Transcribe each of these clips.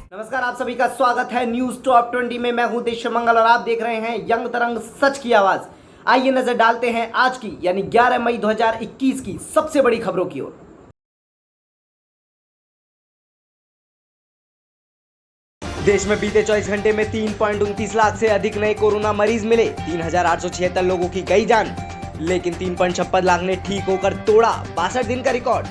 नमस्कार, आप सभी का स्वागत है न्यूज टॉप 20 में। मैं हूं देशमंगल और आप देख रहे हैं यंग तरंग सच की आवाज। आइए नजर डालते हैं आज की यानी 11 मई 2021 की सबसे बड़ी खबरों की ओर। देश में बीते 24 घंटे में 3.29 लाख से अधिक नए कोरोना मरीज मिले। 3,876 लोगों की गई जान, लेकिन 3.56 लाख ने ठीक होकर तोड़ा 62 दिन का रिकॉर्ड।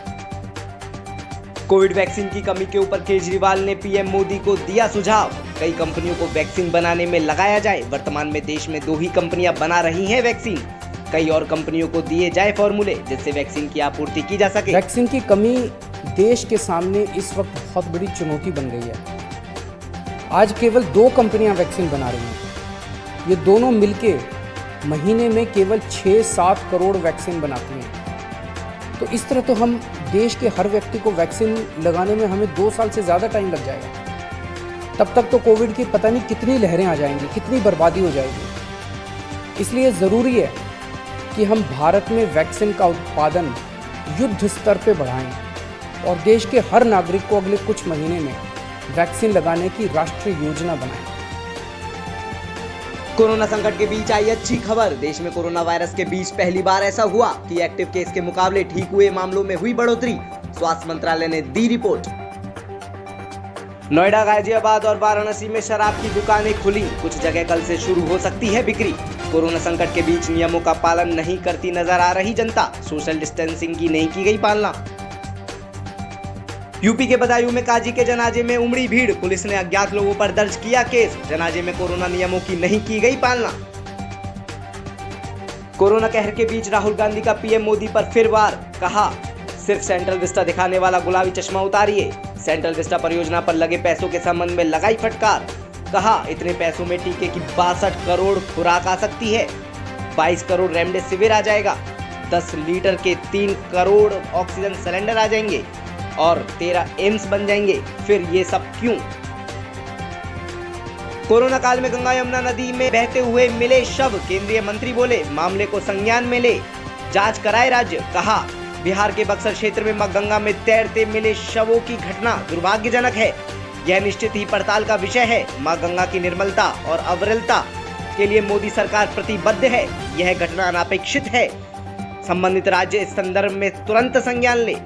कोविड वैक्सीन की कमी के ऊपर केजरीवाल ने पीएम मोदी को दिया सुझाव। कई कंपनियों को वैक्सीन बनाने में लगाया जाए। वर्तमान में देश में 2 ही कंपनियां बना रही हैं वैक्सीन। कई और कंपनियों को दिए जाए फॉर्मूले जिससे वैक्सीन की आपूर्ति की जा सके। वैक्सीन की कमी देश के सामने इस वक्त बहुत बड़ी चुनौती बन गई है। आज केवल 2 कंपनियां वैक्सीन बना रही हैं। ये दोनों मिलके महीने में केवल 6-7 करोड़ वैक्सीन बनाती हैं। तो इस तरह तो हम देश के हर व्यक्ति को वैक्सीन लगाने में हमें 2 साल से ज़्यादा टाइम लग जाएगा। तब तक तो कोविड की पता नहीं कितनी लहरें आ जाएंगी, कितनी बर्बादी हो जाएगी। इसलिए ज़रूरी है कि हम भारत में वैक्सीन का उत्पादन युद्ध स्तर पर बढ़ाएं और देश के हर नागरिक को अगले कुछ महीने में वैक्सीन लगाने की राष्ट्रीय योजना बनाएं। कोरोना संकट के बीच आई अच्छी खबर। देश में कोरोना वायरस के बीच पहली बार ऐसा हुआ कि एक्टिव केस के मुकाबले ठीक हुए मामलों में हुई बढ़ोतरी। स्वास्थ्य मंत्रालय ने दी रिपोर्ट। नोएडा, गाजियाबाद और वाराणसी में शराब की दुकानें खुली। कुछ जगह कल से शुरू हो सकती है बिक्री। कोरोना संकट के बीच नियमों का पालन नहीं करती नजर आ रही जनता। सोशल डिस्टेंसिंग की नहीं की गई पालना। यूपी के बदायूं में काजी के जनाजे में उमड़ी भीड़। पुलिस ने अज्ञात लोगों पर दर्ज किया केस। जनाजे में कोरोना नियमों की नहीं की गई पालना। कोरोना कहर के बीच राहुल गांधी का पीएम मोदी पर फिर वार। कहा, सिर्फ सेंट्रल विस्टा दिखाने वाला गुलाबी चश्मा उतारिए। सेंट्रल विस्टा परियोजना पर लगे पैसों के संबंध में लगाई फटकार। कहा, इतने पैसों में टीके की 62 करोड़ खुराक आ सकती है। 22 करोड़ रेमडेसिविर आ जाएगा। 10 लीटर के 3 करोड़ ऑक्सीजन सिलेंडर आ जाएंगे और 13 एम्स बन जाएंगे। फिर ये सब क्यों? कोरोना काल में गंगा यमुना नदी में बहते हुए मिले शव। केंद्रीय मंत्री बोले, मामले को संज्ञान में ले जांच कराए राज्य। कहा, बिहार के बक्सर क्षेत्र में गंगा में तैरते मिले शवों की घटना दुर्भाग्यजनक है। यह निश्चित ही पड़ताल का विषय है। मां गंगा की निर्मलता और अविरलता के लिए मोदी सरकार प्रतिबद्ध है। यह घटना अनापेक्षित है। संबंधित राज्य इस संदर्भ में तुरंत संज्ञान ले।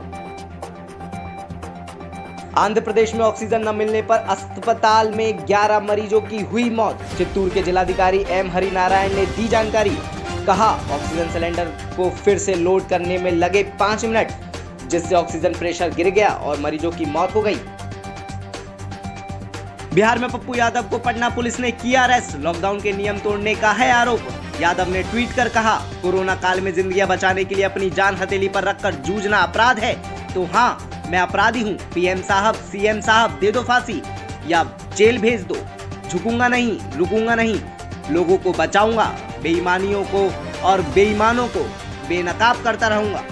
आंध्र प्रदेश में ऑक्सीजन न मिलने पर अस्पताल में 11 मरीजों की हुई मौत। चित्तूर के जिलाधिकारी एम हरिनारायण ने दी जानकारी। कहा, ऑक्सीजन सिलेंडर को फिर से लोड करने में लगे 5 मिनट, जिससे ऑक्सीजन प्रेशर गिर गया और मरीजों की मौत हो गई। बिहार में पप्पू यादव को पटना पुलिस ने किया अरेस्ट। लॉकडाउन के नियम तोड़ने का है आरोप। यादव ने ट्वीट कर कहा, कोरोना काल में जिंदगियां बचाने के लिए अपनी जान हथेली पर रखकर जूझना अपराध है तो हाँ, मैं अपराधी हूँ। पीएम साहब, सीएम साहब, दे दो फांसी या जेल भेज दो। झुकूंगा नहीं, रुकूंगा नहीं, लोगों को बचाऊंगा, बेईमानियों को और बेईमानों को बेनकाब करता रहूंगा।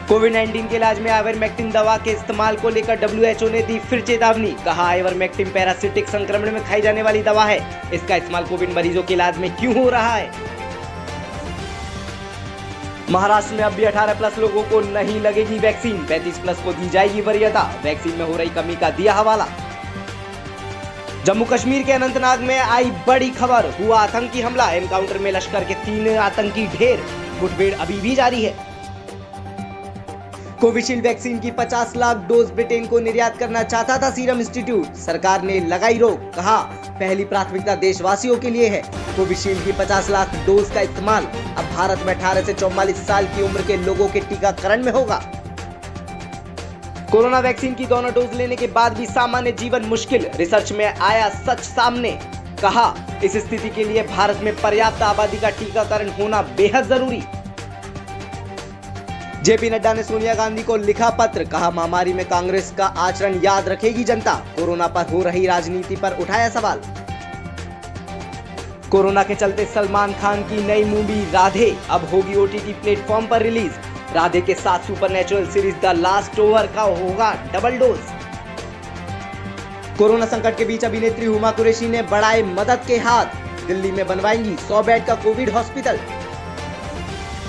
कोविड-19 के इलाज में आइवरमेक्टिन दवा के इस्तेमाल को लेकर WHO ने दी फिर चेतावनी। कहा, आइवरमेक्टिन पैरासिटिक संक्रमण में खाई जाने वाली दवा है। इसका इस्तेमाल कोविड मरीजों के इलाज में क्यों हो रहा है? महाराष्ट्र में अब भी 18+ लोगों को नहीं लगेगी वैक्सीन। 35+ को दी जाएगी वरीयता। वैक्सीन में हो रही कमी का दिया हवाला। जम्मू कश्मीर के अनंतनाग में आई बड़ी खबर। हुआ आतंकी हमला। एनकाउंटर में लश्कर के 3 आतंकी ढेर। मुठभेड़ अभी भी जारी है। कोविशील्ड वैक्सीन की 50 लाख डोज ब्रिटेन को निर्यात करना चाहता था सीरम इंस्टीट्यूट। सरकार ने लगाई रोक। कहा, पहली प्राथमिकता देशवासियों के लिए है। कोविशील्ड की 50 लाख डोज का इस्तेमाल अब भारत में 18 से 44 साल की उम्र के लोगों के टीकाकरण में होगा। कोरोना वैक्सीन की दोनों डोज लेने के बाद भी सामान्य जीवन मुश्किल। रिसर्च में आया सच सामने। कहा, इस स्थिति के लिए भारत में पर्याप्त आबादी का टीकाकरण होना बेहद जरूरी। जेपी नड्डा ने सोनिया गांधी को लिखा पत्र। कहा, महामारी में कांग्रेस का आचरण याद रखेगी जनता। कोरोना पर हो रही राजनीति पर उठाया सवाल। कोरोना के चलते सलमान खान की नई मूवी राधे अब होगी OTT प्लेटफॉर्म पर रिलीज। राधे के साथ supernatural series the last over का होगा डबल डोज। कोरोना संकट के बीच अभिनेत्री हुमा कुरैशी ने बढ़ाए मदद के हाथ। दिल्ली में बनवाएंगी 100 बेड का Covid hospital.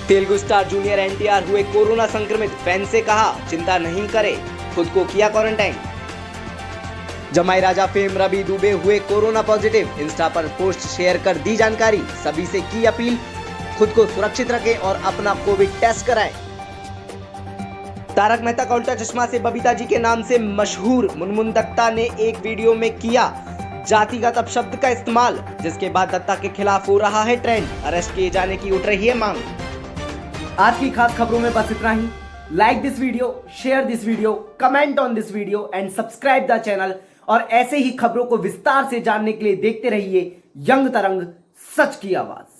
Telugu star junior NTR हुए कोरोना संक्रमित, फैन से कहा चिंता नहीं करे, खुद को किया क्वारंटाइन। जमाई राजा फेम रवि दुबे हुए कोरोना पॉजिटिव, इंस्टा पर पोस्ट शेयर कर दी जानकारी, सभी से की अपील खुद को सुरक्षित रखें और अपना कोविड टेस्ट कराएं। तारक मेहता का उल्टा चश्मा से बबीता जी के नाम से मशहूर मुनमुन दत्ता ने एक वीडियो में किया जातिगत अपशब्द का इस्तेमाल, जिसके बाद दत्ता के खिलाफ हो रहा है ट्रेंड, अरेस्ट किए जाने की उठ रही है मांग। आज की खास खबरों में बस इतना ही। Like this video, share this video, comment on this video and subscribe the channel. और ऐसे ही खबरों को विस्तार से जानने के लिए देखते रहिए यंग तरंग, सच की आवाज।